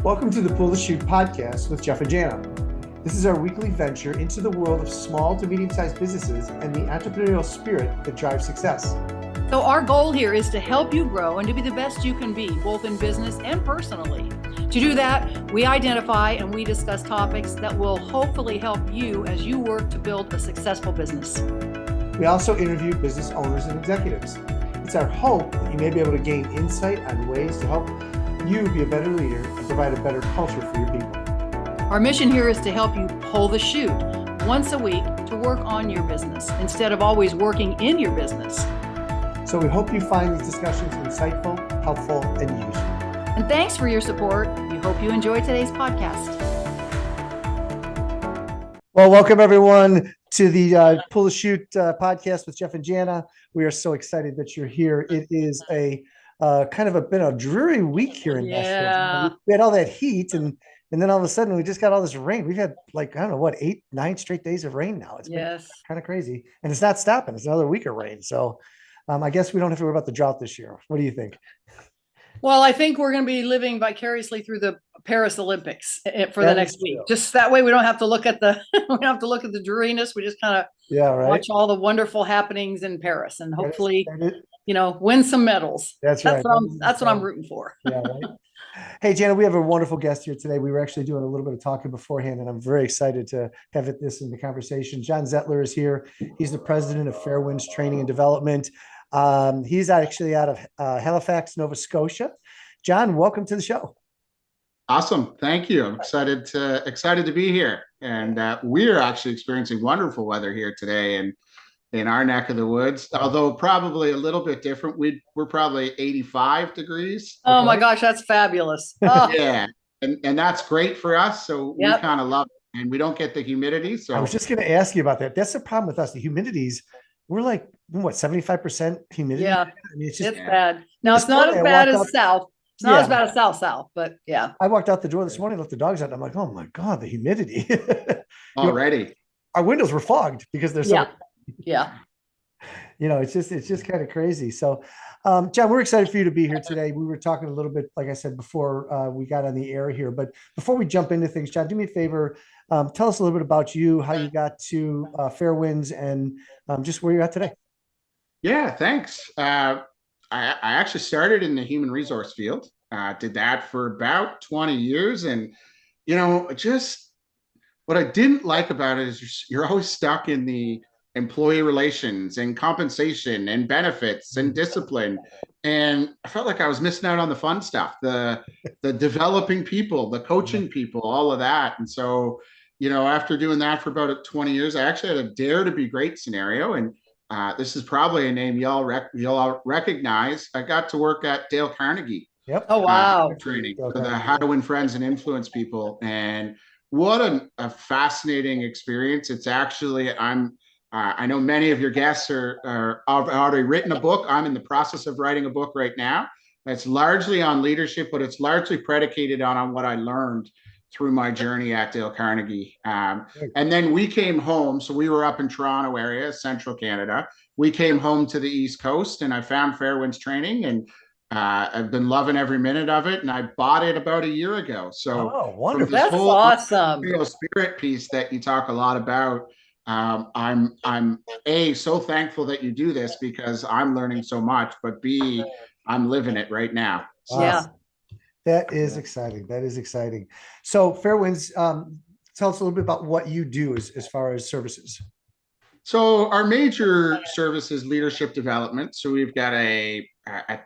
Welcome to the Pull the Chute podcast with Jeff and Jana. This is our weekly venture into the world of small to medium-sized businesses and the entrepreneurial spirit that drives success. So our goal here is to help you grow and to be the best you can be, both in business and personally. To do that, we identify and we discuss topics that will hopefully help you as you work to build a successful business. We also interview business owners and executives. It's our hope that you may be able to gain insight on ways to help you be a better leader and provide a better culture for your people. Our mission here is to help you pull the chute once a week to work on your business instead of always working in your business. So we hope you find these discussions insightful, helpful, and useful. And thanks for your support. We hope you enjoy today's podcast. Well, welcome everyone to the Pull the Chute podcast with Jeff and Jana. We are so excited that you're here. It is a been a dreary week here in Nashville. We had all that heat and then all of a sudden we just got all this rain. We've had 8, 9 straight days of rain now. It's been kind of crazy. And it's not stopping. It's another week of rain. So I guess we don't have to worry about the drought this year. What do you think? Well, I think we're going to be living vicariously through the Paris Olympics for the next week. Just that way we don't have to look at the dreariness. We just kind of watch all the wonderful happenings in Paris and hopefully win some medals. That's what I'm rooting for. Yeah, right. Hey, Jana, we have a wonderful guest here today. We were actually doing a little bit of talking beforehand, and I'm very excited to have this in the conversation. John Zettler is here. He's the president of Fairwinds Training and Development. He's actually out of Halifax, Nova Scotia. John, welcome to the show. Awesome. Thank you. I'm excited to be here. And we're actually experiencing wonderful weather here today in our neck of the woods, although probably a little bit different. We're probably 85 degrees. Oh my gosh, that's fabulous. Oh. Yeah. And that's great for us. So we kind of love it. And we don't get the humidity. So I was just going to ask you about that. That's the problem with us. The humidities, we're like, 75% humidity? Yeah. I mean, it's bad. Now, it's not as bad as south. It's not as bad as south, but yeah. I walked out the door this morning, let the dogs out, and I'm like, oh my God, the humidity. Already. Our windows were fogged because they're so yeah. It's just kind of crazy. So, John, we're excited for you to be here today. We were talking a little bit, like I said, before we got on the air here. But before we jump into things, John, do me a favor. Tell us a little bit about you, how you got to Fairwinds, and just where you're at today. Yeah, thanks. I actually started in the human resource field. Did that for about 20 years. And, just what I didn't like about it is you're always stuck in the employee relations and compensation and benefits and discipline. And I felt like I was missing out on the fun stuff, the developing people, the coaching people, all of that. And so, after doing that for about 20 years, I actually had a Dare to Be Great scenario. And this is probably a name y'all recognize. I got to work at Dale Carnegie. Yep. Oh, wow. Training for the How to Win Friends and Influence People. And what a fascinating experience. It's actually, I know many of your guests have already written a book. I'm in the process of writing a book right now. It's largely on leadership, but it's largely predicated on what I learned through my journey at Dale Carnegie. And then we came home. So we were up in Toronto area, central Canada. We came home to the East Coast and I found Fairwinds Training and I've been loving every minute of it. And I bought it about a year ago. So wonderful. That's awesome. Spirit piece that you talk a lot about. I'm A, so thankful that you do this because I'm learning so much, but B, I'm living it right now. So. Yeah. That is exciting. So Fairwinds, tell us a little bit about what you do as far as services. So our major service is leadership development. So we've got a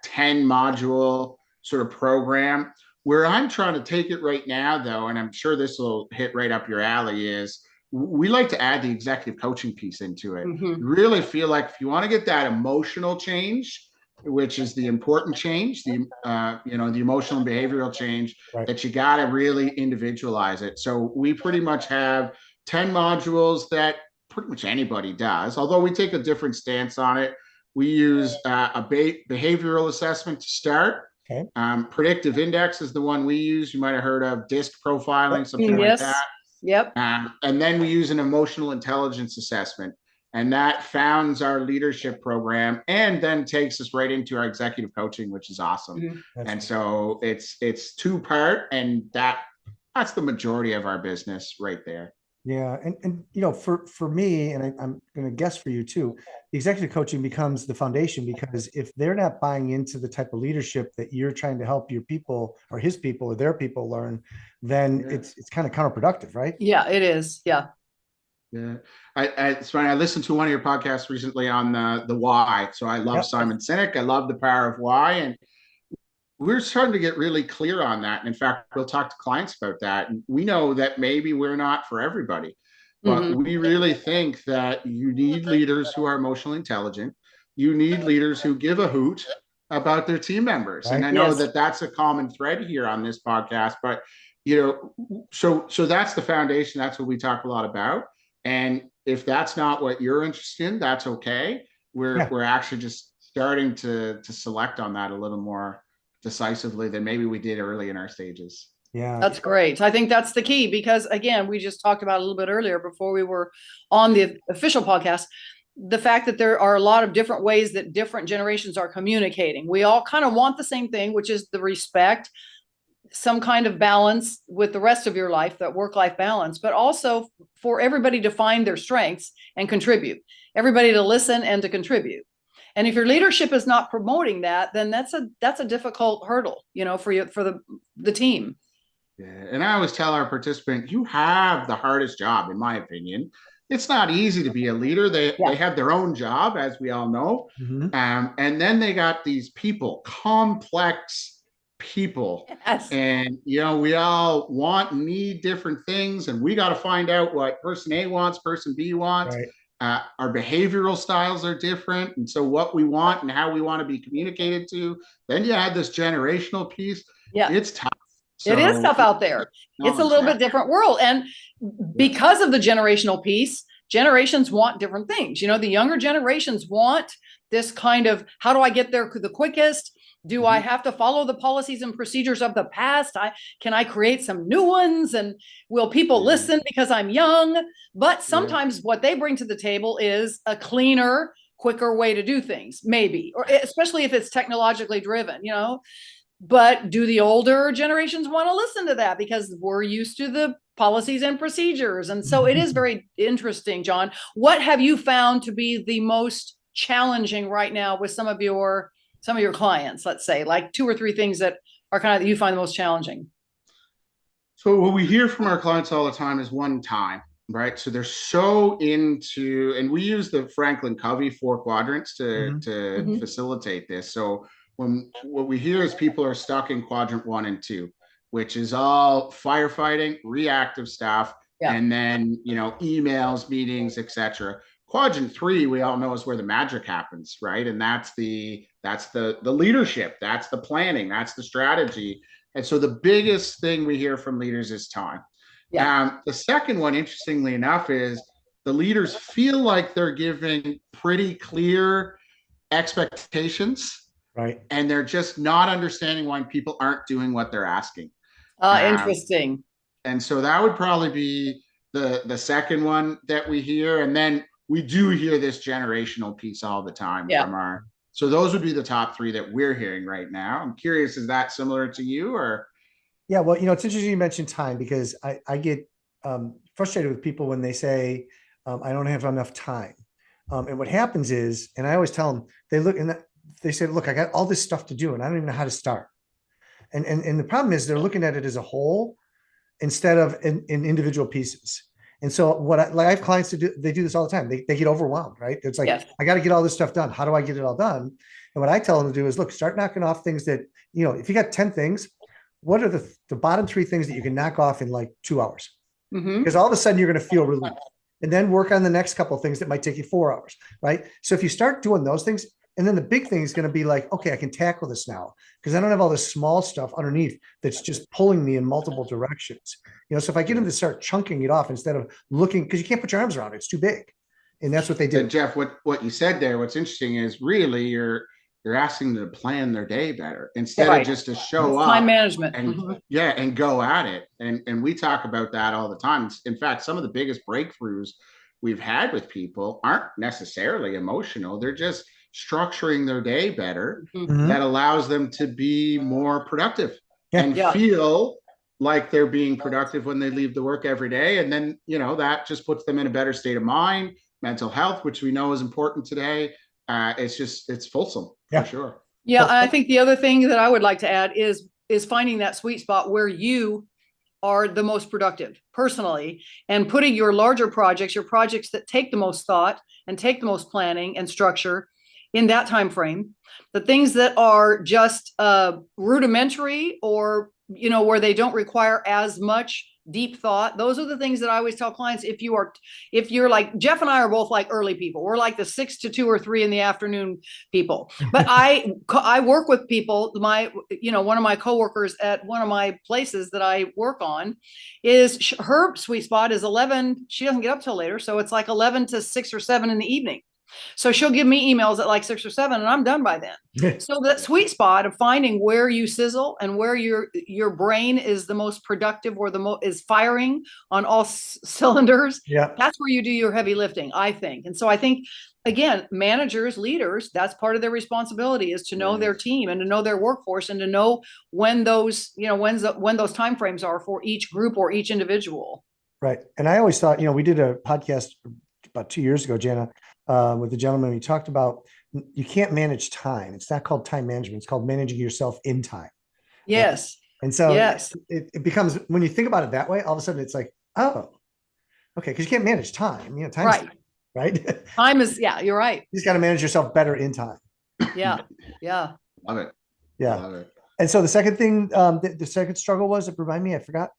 10 module sort of program. Where I'm trying to take it right now, though, and I'm sure this will hit right up your alley, is we like to add the executive coaching piece into it. Mm-hmm. Really feel like if you want to get that emotional change, which is the important change, the emotional and behavioral change, that you got to really individualize it. So we pretty much have 10 modules that pretty much anybody does, although we take a different stance on it. We use a behavioral assessment to start. Okay. Predictive index is the one we use. You might have heard of DISC profiling, something like that. Yep. And then we use an emotional intelligence assessment. And that founds our leadership program and then takes us right into our executive coaching, which is awesome. And so it's two-part, and that's the majority of our business right there. Yeah. And for me, and I'm going to guess for you too, the executive coaching becomes the foundation, because if they're not buying into the type of leadership that you're trying to help your people or his people or their people learn, then it's kind of counterproductive, right? Yeah, it is. Yeah. Yeah, it's funny. I listened to one of your podcasts recently on the why. So I love Simon Sinek. I love the power of why, and we're starting to get really clear on that. And in fact, we'll talk to clients about that. And we know that maybe we're not for everybody, but we really think that you need leaders who are emotionally intelligent. You need leaders who give a hoot about their team members. Right. And I know that that's a common thread here on this podcast, but so that's the foundation. That's what we talk a lot about. And if that's not what you're interested in, that's okay. We're actually just starting to select on that a little more decisively than maybe we did early in our stages. Yeah, that's great. I think that's the key, because again, we just talked about a little bit earlier before we were on the official podcast, the fact that there are a lot of different ways that different generations are communicating. We all kind of want the same thing, which is the respect, some kind of balance with the rest of your life, that work-life balance, but also for everybody to find their strengths and contribute, everybody to listen and to contribute. And if your leadership is not promoting that, then that's a difficult hurdle, for you, for the team. Yeah. And I always tell our participants, you have the hardest job, in my opinion. It's not easy to be a leader. They have their own job, as we all know. And then they got these people, complex people. Yes. And, we all want and need different things. And we got to find out what person A wants, person B wants. Right. Our behavioral styles are different. And so what we want and how we want to be communicated to, then you add this generational piece. Yeah. It's tough. So, it is tough out there. It's a little bit different world. And because of the generational piece, generations want different things. The younger generations want this kind of, how do I get there the quickest? Do I have to follow the policies and procedures of the past? Can I create some new ones? And will people listen because I'm young? But sometimes what they bring to the table is a cleaner, quicker way to do things, maybe, or especially if it's technologically driven, But do the older generations want to listen to that, because we're used to the policies and procedures? And so it is very interesting, John. What have you found to be the most challenging right now with some of your clients, let's say, like 2 or 3 things that are kind of, you find the most challenging? So what we hear from our clients all the time is one time, right? So they're so into, and we use the Franklin Covey 4 quadrants to facilitate this. So what we hear is people are stuck in quadrant 1 and 2, which is all firefighting, reactive stuff, and then, emails, meetings, etc. Quadrant 3, we all know, is where the magic happens, right? And that's the leadership, that's the planning, that's the strategy. And so the biggest thing we hear from leaders is time. The second one, interestingly enough, is the leaders feel like they're giving pretty clear expectations. Right. And they're just not understanding why people aren't doing what they're asking. Interesting. And so that would probably be the second one that we hear. And then we do hear this generational piece all the time from so those would be the top 3 that we're hearing right now. I'm curious, is that similar to you, or? Yeah, well, it's interesting you mentioned time, because I get frustrated with people when they say, I don't have enough time. And what happens is, and I always tell them, they look and they say, look, I got all this stuff to do and I don't even know how to start. And the problem is they're looking at it as a whole instead of in individual pieces. And so I have clients to do, they do this all the time. They get overwhelmed, right? It's like, I got to get all this stuff done. How do I get it all done? And what I tell them to do is, look, start knocking off things that, if you got 10 things, what are the bottom 3 things that you can knock off in like 2 hours? Because all of a sudden you're going to feel relief, and then work on the next couple of things that might take you 4 hours, right? So if you start doing those things, and then the big thing is going to be like, okay, I can tackle this now, because I don't have all this small stuff underneath that's just pulling me in multiple directions. So if I get them to start chunking it off instead of looking, because you can't put your arms around it, it's too big. And that's what they did. And Jeff, what you said there, what's interesting is really you're asking them to plan their day better instead of just to show up. Time management. And and go at it. And we talk about that all the time. In fact, some of the biggest breakthroughs we've had with people aren't necessarily emotional. They're just structuring their day better. That allows them to be more productive and feel like they're being productive when they leave the work every day. And then, that just puts them in a better state of mind, mental health, which we know is important today. It's fulsome for sure. Yeah. And I think the other thing that I would like to add is finding that sweet spot where you are the most productive personally, and putting your larger projects, your projects that take the most thought and take the most planning and structure in that time frame. The things that are just rudimentary, or where they don't require as much deep thought, those are the things that I always tell clients. If you're like Jeff and I are both like early people, we're like the 6 to 2 or 3 in the afternoon people. But I work with people. One of my coworkers at one of my places that I work on, is her sweet spot is 11. She doesn't get up till later, so it's like 11 to 6 or 7 in the evening. So she'll give me emails at like 6 or 7, and I'm done by then. So that sweet spot of finding where you sizzle and where your brain is the most productive, or is firing on all cylinders. That's where you do your heavy lifting, I think. And so I think, again, managers, leaders, that's part of their responsibility, is to know their team and to know their workforce, and to know when those, when those timeframes are for each group or each individual. Right. And I always thought, we did a podcast about 2 years ago, Jana, with the gentleman. We talked about, you can't manage time. It's not called time management. It's called managing yourself in time. Yes. Right? And so it becomes, when you think about it that way, all of a sudden it's like, oh, okay. Cause you can't manage time. Time's right. Time is, you're right. You just got to manage yourself better in time. Yeah. Love it. Yeah. Love it. And so the second thing, the second struggle was, remind me, I forgot.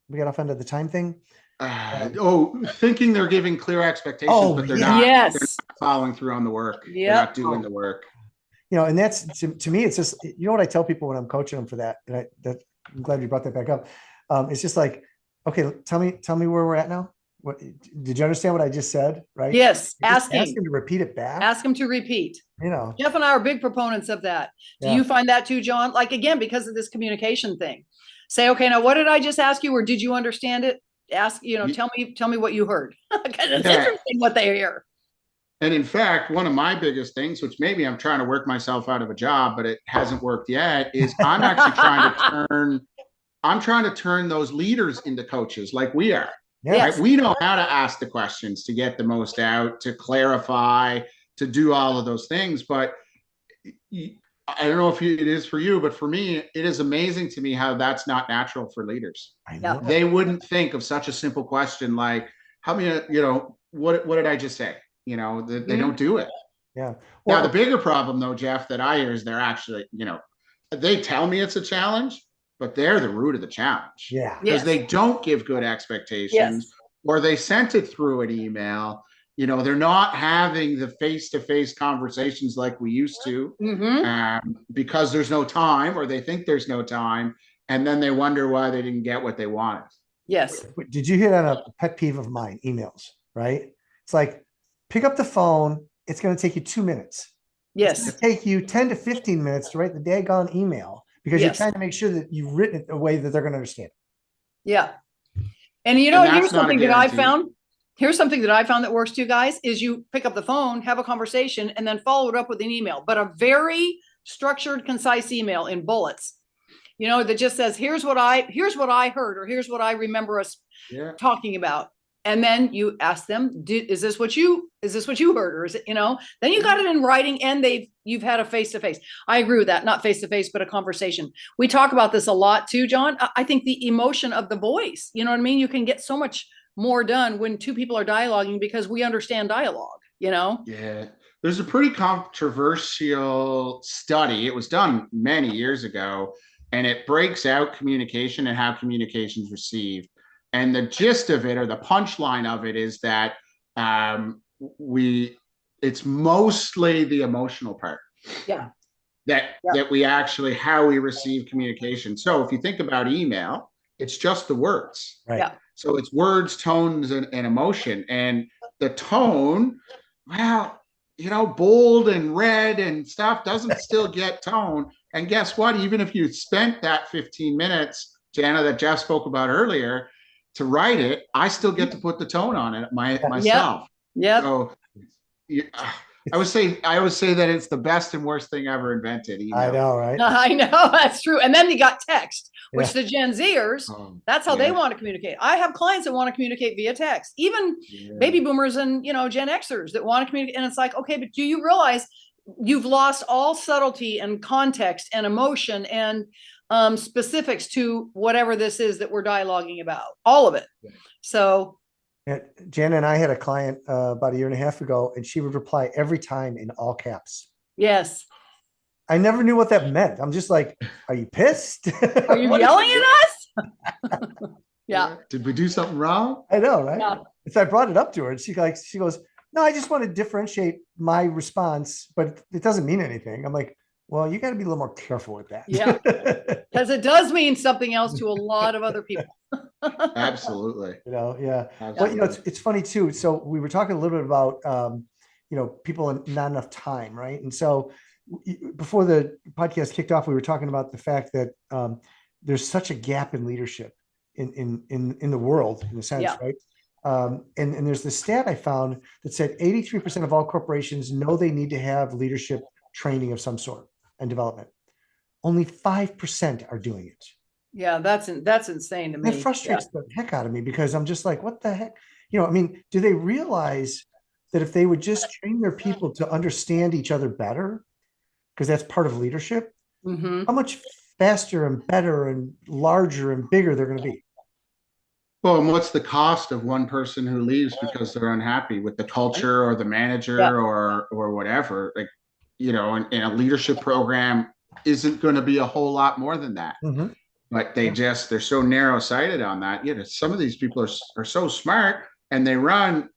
We got off onto the time thing. Thinking they're giving clear expectations, but they're not. They're not following through on the work. They're not doing the work. And that's to me, it's just, what I tell people when I'm coaching them for that, and I'm glad you brought that back up. It's just like, okay, tell me where we're at now. What did you understand what I just said? Right? Yes. Ask him to repeat it back. Ask him to repeat. Jeff and I are big proponents of that. Do you find that too, John? Like, again, because of this communication thing. Say, okay, now what did I just ask you, or did you understand it? Ask, tell me what you heard. Because it's interesting what they hear. And in fact, one of my biggest things, which maybe I'm trying to work myself out of a job, but it hasn't worked yet, is I'm actually trying to turn those leaders into coaches like we are. Right? We know how to ask the questions to get the most out, to clarify, to do all of those things. But I don't know if it is for you, but for me, it is amazing to me how that's not natural for leaders. They wouldn't think of such a simple question like, how many, what did I just say? They don't do it. Yeah. Now, the bigger problem though, Jeff, that I hear is they're actually, they tell me it's a challenge, but they're the root of the challenge. Yeah. Because they don't give good expectations, or they sent it through an email. They're not having the face-to-face conversations like we used to, because there's no time, or they think there's no time. And then they wonder why they didn't get what they wanted. Yes. Did you hit on a pet peeve of mine? Emails, right? It's like, pick up the phone. It's going to take you 2 minutes. Yes. It's going to take you 10 to 15 minutes to write the daggone email, because you're trying to make sure that you've written it in a way that they're going to understand. Yeah. And here's something that I found. Here's something that I found that works too, guys, is you pick up the phone, have a conversation, and then follow it up with an email, but a very structured, concise email in bullets, that just says, here's what I heard, or here's what I remember us talking about. And then you ask them, is this what you heard? Or is it, then you got it in writing, and you've had a face-to-face. I agree with that. Not face-to-face, but a conversation. We talk about this a lot too, John. I think the emotion of the voice, you know what I mean? You can get so much more done when two people are dialoguing, because we understand dialogue, Yeah. There's a pretty controversial study. It was done many years ago, and it breaks out communication and how communication is received. And the gist of it, or the punchline of it, is that it's mostly the emotional part. That we actually, how we receive communication. So if you think about email, it's just the words. Right. Yeah. So it's words, tones, and emotion. And the tone, bold and red and stuff doesn't still get tone. And guess what? Even if you spent that 15 minutes, Jana, that Jeff spoke about earlier, to write it, I still get to put the tone on it myself. Yeah. So I would say that it's the best and worst thing ever invented. I know, right? I know, that's true. And then you got text, which the Gen Zers, that's how they want to communicate. I have clients that want to communicate via text, even baby boomers and, Gen Xers that want to communicate. And it's like, okay, but do you realize you've lost all subtlety and context and emotion and specifics to whatever this is that we're dialoguing about, all of it. So Jen and I had a client about a year and a half ago, and she would reply every time in all caps. Yes. I never knew what that meant. I'm just like, are you pissed? Are you yelling at us? Yeah. Did we do something wrong? I know, right? Yeah. So I brought it up to her, and she goes, no, I just want to differentiate my response, but it doesn't mean anything. I'm like, well, you got to be a little more careful with that. Yeah, because it does mean something else to a lot of other people. Absolutely. Yeah. Absolutely. But it's funny too. So we were talking a little bit about people and not enough time, right? And so before the podcast kicked off, we were talking about the fact that there's such a gap in leadership in the world, in a sense, right? And there's this stat I found that said 83% of all corporations know they need to have leadership training of some sort and development. Only 5% are doing it. Yeah, that's insane to me. It frustrates the heck out of me, because I'm just like, what the heck? Do they realize that if they would just train their people to understand each other better, because that's part of leadership, how much faster and better and larger and bigger they're going to be? Well, and what's the cost of one person who leaves because they're unhappy with the culture or the manager or whatever? Like, in a leadership program isn't going to be a whole lot more than that. But they're so narrow-sighted on that. Some of these people are so smart, and they run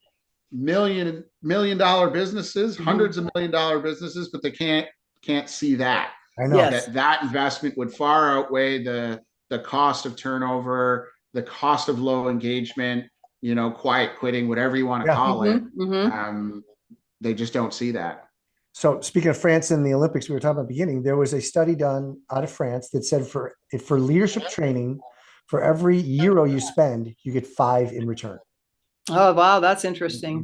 million-dollar businesses, hundreds of million-dollar businesses, but they can't see that. I know that investment would far outweigh the cost of turnover, the cost of low engagement, quiet quitting, whatever you want to call it. They just don't see that. So speaking of France and the Olympics, we were talking about at the beginning, there was a study done out of France that said for leadership training, for every euro you spend, you get 5 in return. Oh, wow. That's interesting.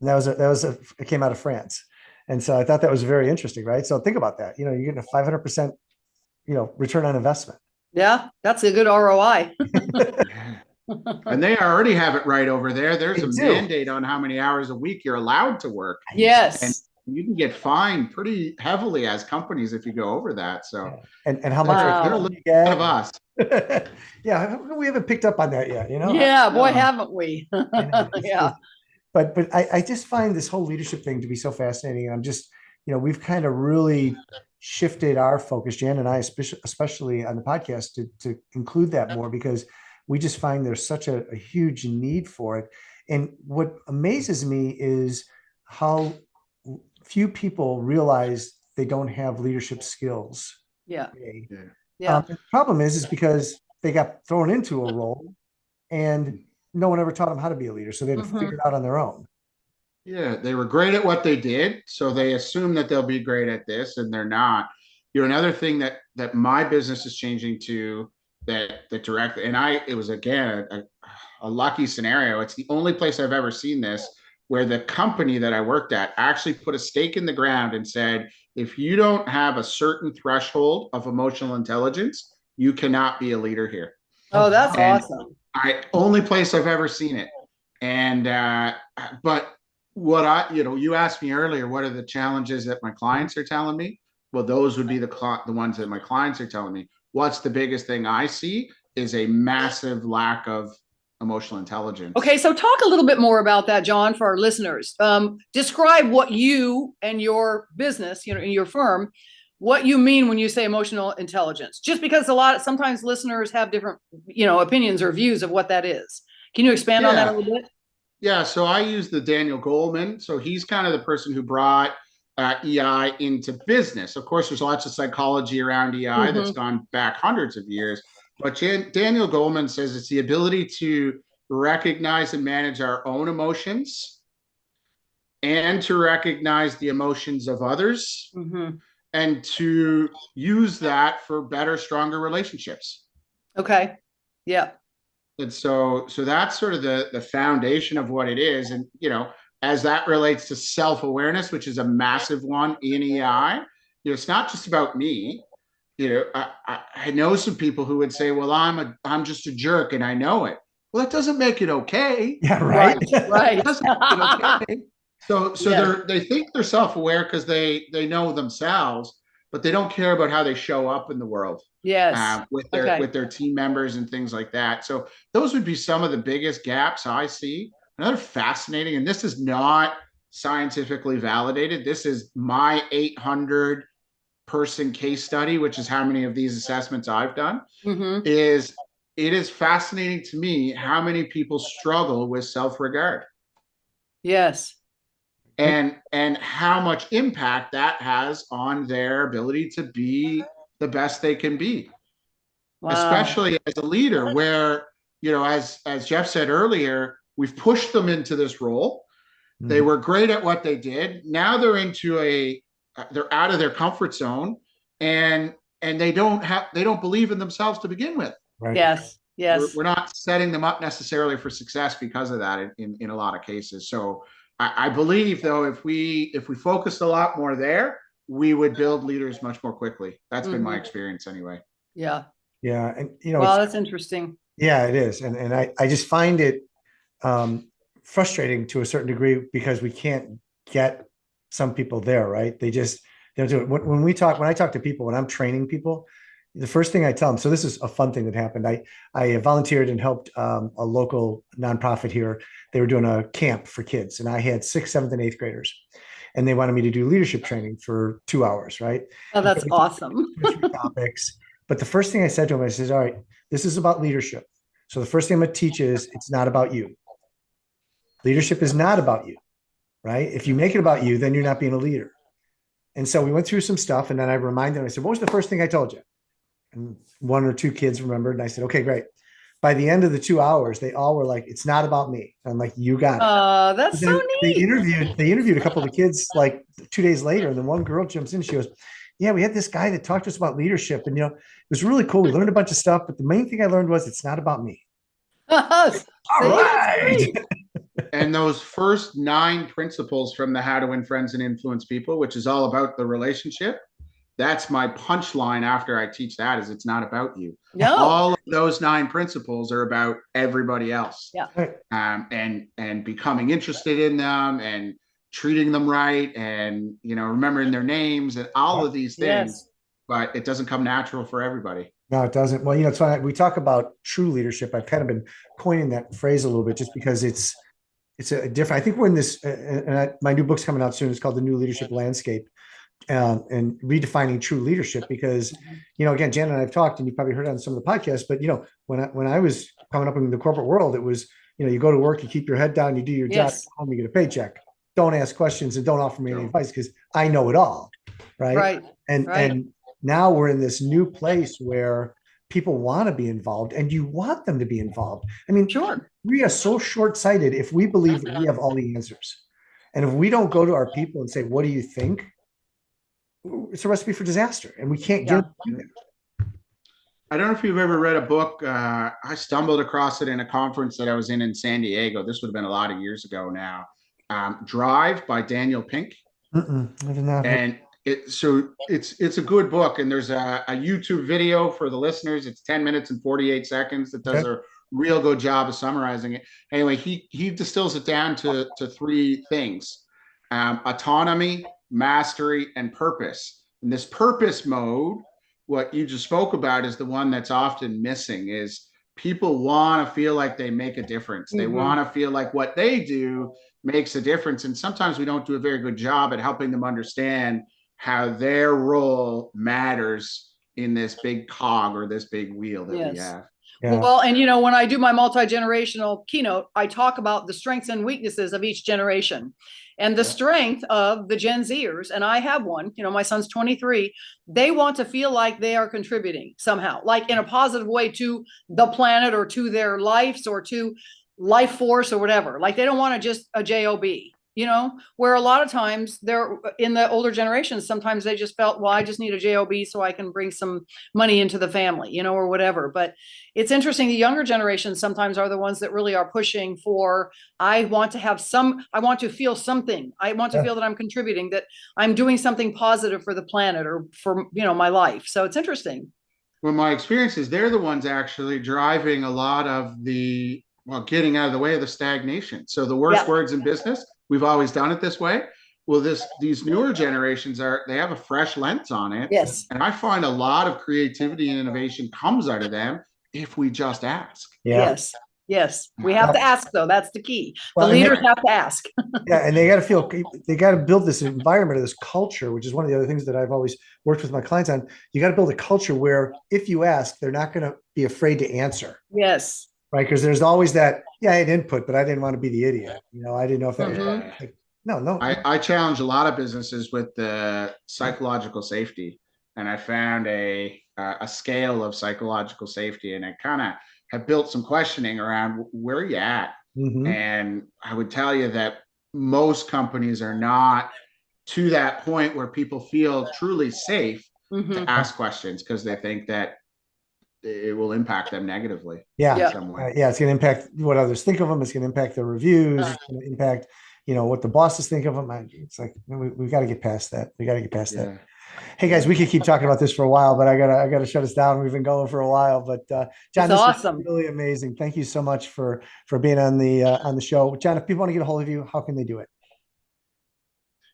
And it came out of France. And so I thought that was very interesting, right? So think about that. You're getting a 500%, return on investment. Yeah, that's a good ROI. And they already have it right over there. There's a mandate on how many hours a week you're allowed to work. Yes. And you can get fined pretty heavily as companies if you go over that. So and how much they're a little ahead of us. Yeah, we haven't picked up on that yet, Yeah, boy, haven't we? Yeah. But I just find this whole leadership thing to be so fascinating. And I'm just, we've kind of really shifted our focus, Jan and I, especially on the podcast, to include that more, because we just find there's such a huge need for it. And what amazes me is how few people realize they don't have leadership skills. Yeah. The problem is because they got thrown into a role and no one ever taught them how to be a leader. So they had to figure it out on their own. Yeah, they were great at what they did, so they assume that they'll be great at this, and they're not. Another thing that my business is changing to, that directly, and it was again a lucky scenario. It's the only place I've ever seen this, where the company that I worked at actually put a stake in the ground and said, if you don't have a certain threshold of emotional intelligence, you cannot be a leader here. Oh, that's awesome. Only place I've ever seen it. And but what you asked me earlier, what are the challenges that my clients are telling me? Well, those would be the ones that my clients are telling me. What's the biggest thing I see is a massive lack of emotional intelligence. Okay, so talk a little bit more about that, John, for our listeners. Describe what you and your business, in your firm, what you mean when you say emotional intelligence. Just because sometimes listeners have different, opinions or views of what that is. Can you expand on that a little bit? Yeah, so I use the Daniel Goleman. So he's kind of the person who brought EI into business. Of course, there's lots of psychology around EI that's gone back hundreds of years. But Daniel Goleman says it's the ability to recognize and manage our own emotions and to recognize the emotions of others and to use that for better, stronger relationships. Okay. Yeah. And so that's sort of the foundation of what it is. And, as that relates to self-awareness, which is a massive one in EI, it's not just about me. I know some people who would say, well, I'm just a jerk and I know it. Well, that doesn't make it okay. Yeah, right. Right. It doesn't make it okay. So Yeah. they think they're self-aware because they know themselves, but they don't care about how they show up in the world. Yes. With Okay. their team members and things like that. So those would be some of the biggest gaps I see. Another fascinating, and this is not scientifically validated. This is my 800 person case study, which is how many of these assessments I've done. Is it is fascinating to me how many people struggle with self-regard. Yes. And how much impact that has on their ability to be the best they can be. Wow. Especially as a leader where, as Jeff said earlier, we've pushed them into this role. They were great at what they did. Now they're they're out of their comfort zone, and they don't believe in themselves to begin with. Right. Yes. Yes. We're not setting them up necessarily for success because of that in a lot of cases. So I believe, though, if we focused a lot more there, we would build leaders much more quickly. That's been my experience anyway. Yeah. Yeah. And, well, that's interesting. Yeah, it is. And I just find it frustrating to a certain degree because we can't get some people there, right? They don't do it. When I talk to people, when I'm training people, the first thing I tell them, so this is a fun thing that happened. I volunteered and helped a local nonprofit here. They were doing a camp for kids, and I had 6th, 7th, and 8th graders, and they wanted me to do leadership training for 2 hours, right? Oh, that's awesome. 3 topics. But the first thing I said to him, I said, all right, this is about leadership. So the first thing I'm going to teach is it's not about you. Leadership is not about you, right? If you make it about you, then you're not being a leader. And so we went through some stuff, and then I reminded him, I said, what was the first thing I told you? And 1 or 2 kids remembered, and I said, okay, great. By the end of the 2 hours, they all were like, it's not about me. I'm like, you got it. That's so neat. They interviewed a couple of the kids like 2 days later, and then one girl jumps in. She goes, yeah, we had this guy that talked to us about leadership, and it was really cool. We learned a bunch of stuff, but the main thing I learned was it's not about me. All right. And those first 9 principles from the How to Win Friends and Influence People, which is all about the relationship, that's my punchline after I teach that, is it's not about you. No. All of those 9 principles are about everybody else. Yeah. And becoming interested in them and treating them right and, remembering their names and all of these things. Yes. But it doesn't come natural for everybody. No, it doesn't. Well, it's funny. We talk about true leadership. I've kind of been coining that phrase a little bit just because it's a different, I think we're in this, my new book's coming out soon. It's called The New Leadership Landscape, and redefining true leadership because, again, Jan and I have talked, and you probably heard on some of the podcasts, but, when I was coming up in the corporate world, it was, you go to work, you keep your head down, you do your job, home, you get a paycheck. Don't ask questions and don't offer me any advice because I know it all. Right. And now we're in this new place where people want to be involved and you want them to be involved. I mean, sure. We are so short-sighted if we believe that we have all the answers. And if we don't go to our people and say, what do you think? It's a recipe for disaster, and we can't get there. I don't know if you've ever read a book. I stumbled across it in a conference that I was in San Diego. This would have been a lot of years ago now. Drive by Daniel Pink. I did not. And it's a good book, and there's a YouTube video for the listeners. It's 10 minutes and 48 seconds that does a real good job of summarizing it. Anyway, he distills it down to 3 things: autonomy, mastery, and purpose. And this purpose mode, what you just spoke about, is the one that's often missing. Is people want to feel like they make a difference. They want to feel like what they do makes a difference. And sometimes we don't do a very good job at helping them understand how their role matters in this big cog or this big wheel that we have. Yeah. Well, and when I do my multi-generational keynote, I talk about the strengths and weaknesses of each generation. And the strength of the Gen Zers, and I have one, my son's 23, they want to feel like they are contributing somehow, like in a positive way to the planet or to their lives or to life force or whatever. Like they don't want to just a job, where a lot of times they're in the older generations, sometimes they just felt, well, I just need a job so I can bring some money into the family, or whatever. But it's interesting, the younger generations sometimes are the ones that really are pushing for, I want to feel something, I want to feel that I'm contributing, that I'm doing something positive for the planet or for my life. So it's interesting. Well, my experience is they're the ones actually driving a lot of the, getting out of the way of the stagnation. So the worst words in business, we've always done it this way. Well, these newer generations they have a fresh lens on it. Yes. And I find a lot of creativity and innovation comes out of them if we just ask. Yeah. Yes. We have to ask, though. That's the key. Well, the leaders have to ask. Yeah. And they got to build this environment or this culture, which is one of the other things that I've always worked with my clients on. You got to build a culture where if you ask, they're not going to be afraid to answer. Yes. Right. Because there's always that, I had input, but I didn't want to be the idiot. I didn't know if that was like, no. I challenge a lot of businesses with the psychological safety. And I found a scale of psychological safety, and I kind of have built some questioning around where are you at? Mm-hmm. And I would tell you that most companies are not to that point where people feel truly safe to ask questions because they think that it will impact them negatively. Yeah. It's going to impact what others think of them. It's going to impact their reviews. It's going to impact, what the bosses think of them. It's like, we've got to get past that. We got to get past that. Hey guys, we could keep talking about this for a while, but I gotta shut us down. We've been going for a while, but John, this awesome. is really amazing. Thank you so much for being on the show. John, if people want to get a hold of you, how can they do it?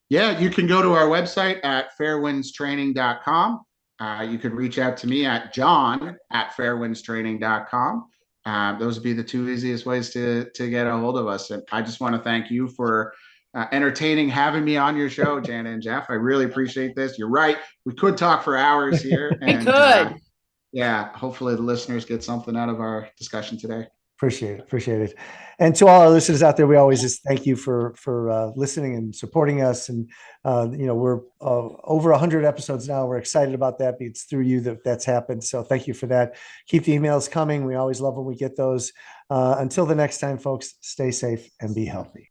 Yeah, you can go to our website at fairwindstraining.com. You could reach out to me at john@fairwindstraining.com. Those would be the two easiest ways to get a hold of us. And I just want to thank you for having me on your show, Jana and Jeff. I really appreciate this. You're right. We could talk for hours here. We could. Hopefully the listeners get something out of our discussion today. Appreciate it. And to all our listeners out there, we always just thank you for listening and supporting us. And, we're over 100 episodes now. We're excited about that. It's through you that's happened. So thank you for that. Keep the emails coming. We always love when we get those. Until the next time, folks, stay safe and be healthy.